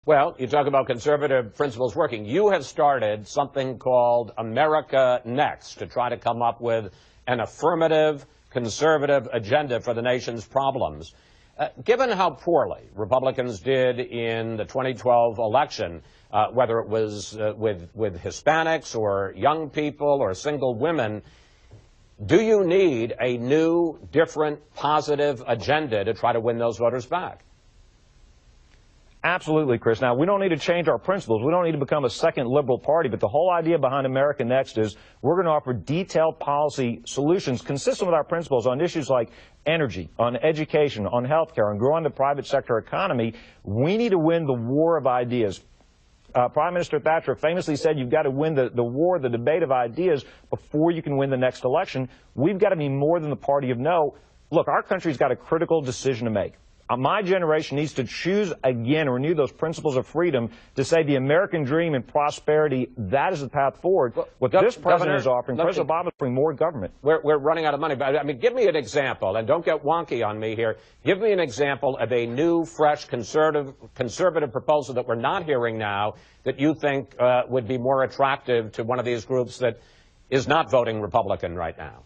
Well, you talk about conservative principles working. You have started something called America Next to try to come up with an affirmative, conservative agenda for the nation's problems. Given how poorly Republicans did in the 2012 election, whether it was with Hispanics or young people or single women, do you need a new, different, positive agenda to try to win those voters back? Absolutely, Chris. Now, we don't need to change our principles. We don't need to become a second liberal party. But the whole idea behind America Next is we're going to offer detailed policy solutions consistent with our principles on issues like energy, on education, on health care, on growing the private sector economy. We need to win the war of ideas. Prime Minister Thatcher famously said you've got to win the war, the debate of ideas before you can win the next election. We've got to be more than the party of no. Look, our country's got a critical decision to make. My generation needs to choose again and renew those principles of freedom to say the American dream and prosperity, that is the path forward. What this president is offering, President Obama is offering more government. We're running out of money. But I mean, give me an example, and don't get wonky on me here. Give me an example of a new, fresh, conservative proposal that we're not hearing now that you think would be more attractive to one of these groups that is not voting Republican right now.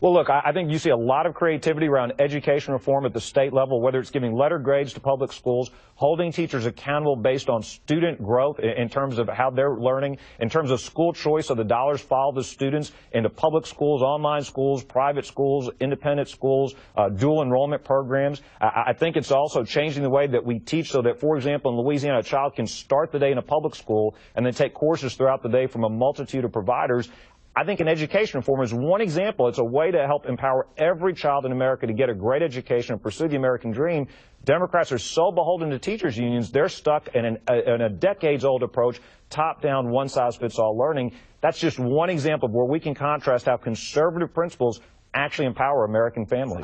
Well, look, I think you see a lot of creativity around education reform at the state level, whether it's giving letter grades to public schools, holding teachers accountable based on student growth in terms of how they're learning, in terms of school choice, so the dollars follow the students into public schools, online schools, private schools, independent schools, dual enrollment programs. I think it's also changing the way that we teach so that, for example, in Louisiana, a child can start the day in a public school and then take courses throughout the day from a multitude of providers. I think an education reform is one example. It's a way to help empower every child in America to get a great education and pursue the American dream. Democrats are so beholden to teachers' unions, they're stuck in a decades-old approach, top-down, one-size-fits-all learning. That's just one example of where we can contrast how conservative principles actually empower American families.